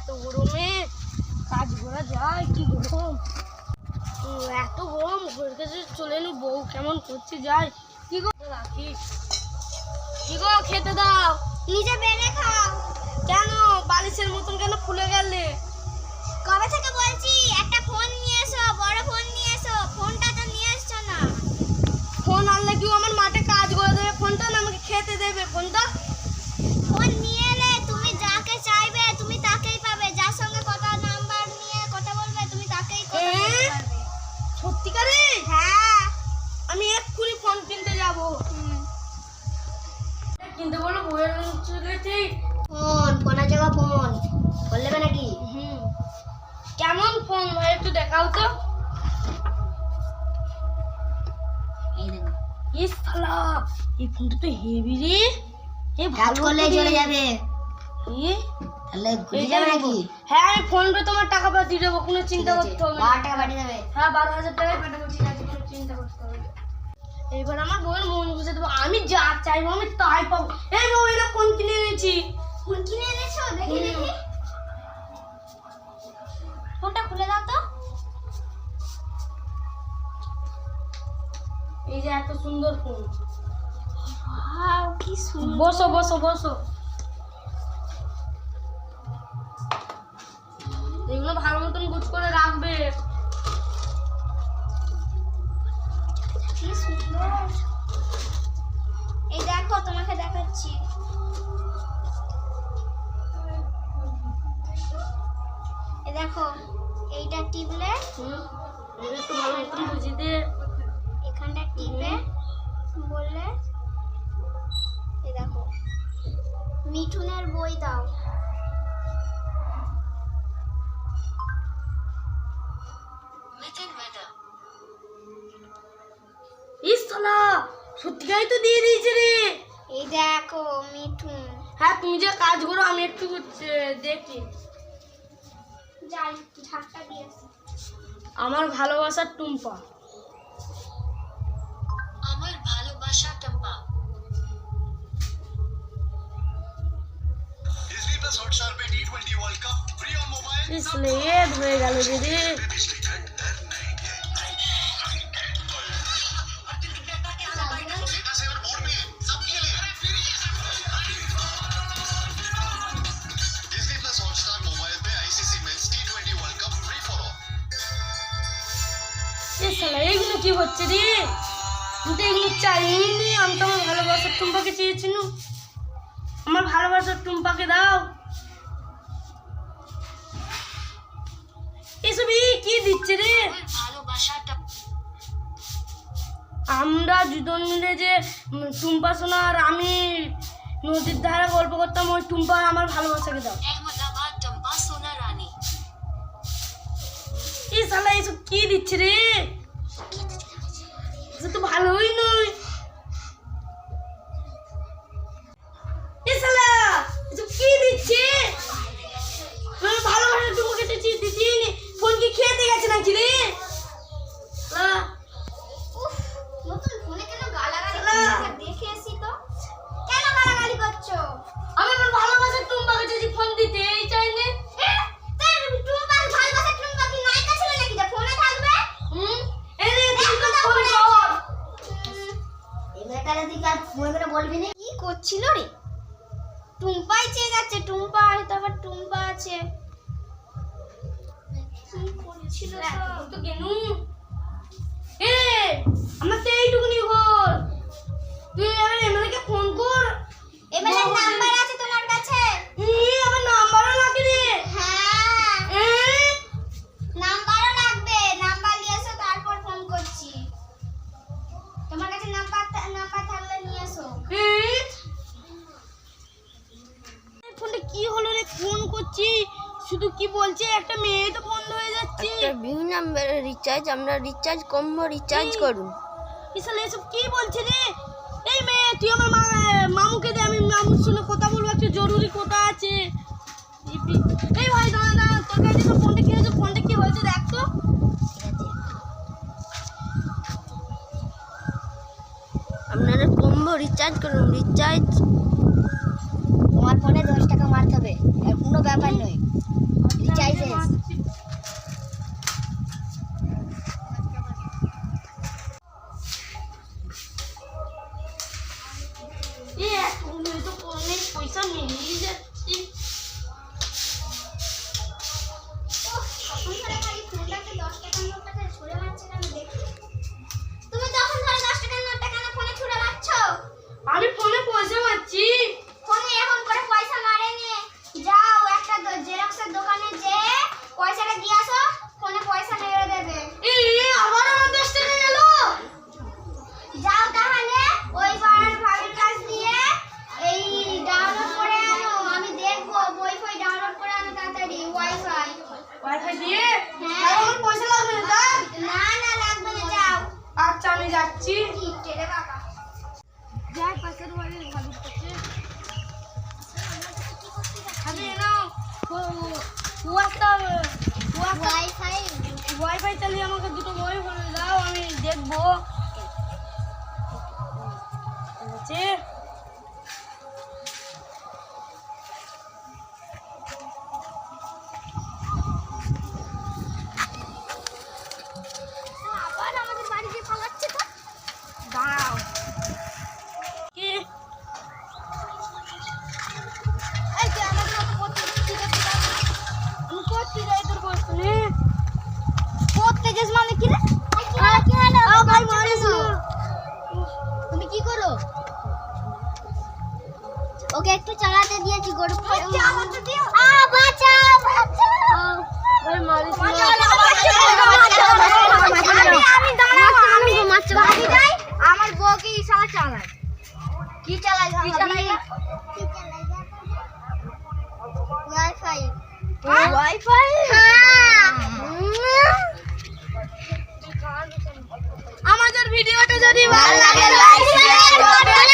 এত গরমে কাজ করা যায়? কি গরম, এত গরম। ঘরের কাছে চলে এলো, বউ কেমন করছে যায়। কি গো রাখি, কি গো খেতে দাও, নিজে বেড়ে খাও। কেন বালিশের মতন কেন ফুলে গেলে? কবে থেকে বলছি একটা ফোন নিয়ে এসো, বড় ফোন নিয়ে এসো, ফোনটা তো নিয়ে এসছো না। ফোন আনলে কি আমার মাঠে কাজ করে দেবে ফোনটা, না আমাকে খেতে দেবে ফোনটা? ফোন নিয়ে এলে তুমি যাকে চাইবে তুমি তাকেই পাবে, যার সঙ্গে কথা নাম্বার নিয়ে কথা বলবে তুমি তাকেই কথা বলতে পারবে। সত্যিকারে? হ্যাঁ, আমি এক্ষুনি ফোন কিনতে যাব। কিনতে বলো, বইয়ের চলেছি। ফোনের জায়গা ফোন নেবে নাকি? কেমন ফোন ভাই একটু দেখাও তো। এই দেখো, ইস শালা, এই ফোনটা তো হেভি রে। এই কাজ ভালো করলে করে। চলে যাবে। এই তাহলে ঘুরে যাবে নাকি? হ্যাঁ আমি ফোন পে তোমার টাকা পাঠিয়ে দেবো, কোনো চিন্তা করতে হবে না। 12 টাকা পাঠিয়ে দেবে। হ্যাঁ 12,000 টাকাই পাঠাবো, ঠিক আছে, কোনো চিন্তা করতে হবে না। এইবার আমার বউয়ের মন বুঝে দেবো, আমি যা চাইবো আমি তাই পাবো। এই বউ, এটা ফোন কিনে এনেছি। ফোন কিনে এনেছো? দেখি দেখি, ফোনটা খুলে দাও তো। এই যে এত সুন্দর ফোন। ওয়াও, কি সুন্দর। বসো বসো বসো। এগুলো ভালো মতন গুছ করে রাখবে। কি সুন্দর। এই দেখো তোমাকে দেখাচ্ছি। এই দেখো, এইটা টিপলে এটা একটু ভালো মতন বুঝিয়ে দে। এখানটা টিপে বললে এই দেখো, মিঠুনের বই দাও। ইস শালা, সত্যিকারই তো দিয়ে দিয়েছে রে। এই দেখো মিঠুন। হ্যাঁ তুমি যে কাজ করো, আমি একটু দেখি। যাই ঝাড়টা দিয়েছি। আমার ভালোবাসার টুম্পা। আমার ভালোবাসা টম্পা। Disney Plus Hotstar पे T20 World Cup free on mobile। इसलिए হয়ে গেল দিদি। Data saver mode में सबके लिए Disney Plus Hotstar mobile पे ICC Men's T20 World Cup free for all। এই শালা এগুলো কি হচ্ছে রে? আমি তো এগুলো চাইনি, আমি তো আমার ভালোবাসার টুম্পাকে চেয়েছিল। আমার ভালোবাসার টুম্পাকে দাও। এসব কি দিচ্ছে রে? ভালোবাসা আমরা দুজন মিলে যে টুম্পা সোনা আর আমি নদীর ধারে গল্প করতাম, ওই টুম্পা আমার ভালোবাসাকে দাও। আহমেদাবাদ টম্পা সোনা রানী। এই শালা এসব কি দিচ্ছে রে? এসব তো ভালোই নয়। এই শালা এসব কি দিচ্ছে? আমার ভালোবাসার টুম্পাকে দিচ্ছি। ফোন কি খেতে গেছে নাকি রে? উফ, নতুন ফোনে কেন গালাগালি করছো? দেখে এসি তো। কেন গালাগালি করছো? আমি আমার ভালোবাসার টুম্পাকে চাইছি ফোন দিতে, এই চাইনে। টুম্পার ভালোবাসা টুম্পা কি নায়িকা ছিল নাকি যে ফোনে থাকবে? এই রে তুই তো ফোন কর। এই মেয়েটারে দিকে আর ফোন করে বলবি না। কি করছিল রে? টুম্পাই চেয়ে যাচ্ছে, টুম্পা হয়তো আবার টুম্পা আছে। কি করছিল সব? তো কেনু এ আমার তো এইটুকুনি ঘর। তুই এবার এমএলএ ফোন কর। এমএলএ নাম্বার আছে তোমার কাছে? আমার নাম্বারও লাগে রে। হ্যাঁ, নাম্বারও লাগবে। নাম্বার নিয়ে এসো, তারপর ফোন করছি। তোমার কাছে নাম্বার থাকলে নিয়ে এসো। ফোনটা কি হলো রে? ফোন করছি শুধু কি বলছে, একটা মেয়ে তো বন্ধ হয়ে যাচ্ছে। একটা বিং নাম্বারের রিচার্জ, আমরা রিচার্জ কম্বো রিচার্জ করুন। ইসালে এসব কি বলছে রে? এই মেয়ে তুই আমার মামুকে দে, আমি মামুর সঙ্গে কথা বলবো, একটা জরুরি কথা আছে। এই ভাই দাঁড়া দাঁড়া, তোর কাছে তো ফোনটা কি হয়েছে? ফোনটা কি হয়েছে দেখ তো। আপনারা কম্বো রিচার্জ করুন। রিচার্জ তোমার ফোনে 10 টাকা মারতে হবে, আর কোনো ব্যাপার নয়। দিয়ে তাহলে আমার পয়সা লাগবে না তাই? না না লাগবে না, যাও। আচ্ছা আমি যাচ্ছি। টেরে বাবা। যাই পাশের বাড়ির ভালো করছে। আমি নাও ওয়াইফাই চালিয়ে আমাকে দুটো বই বলে দাও, আমি দেখবো। ঠিক আছে? আবার আমাদের বাড়িতে পালাচ্ছে তো। দাঁড়াও। কি? এই যে আমাদের মতো করতে ঠিক আছে। আমি করতে যাই তোর বস্তু নে। করতে যাস মানে কি রে? কি হলো? ভাই মারিস না। তুমি কি করো? ওকে একটু চালাতে দিয়েছি গরু চালাতে দিও। বাঁচাও বাঁচাও। ভাই মারিস না। আমি দাঁড়াও, আমি বাড়ি যাই। আমার বউকে ইশারা চালায়। কি চালায়? কি চালায়? ওয়াইফাই। ওয়াইফাই? আমাদের ভিডিওটা যদি ভালো লাগে লাইক শেয়ার করবেন।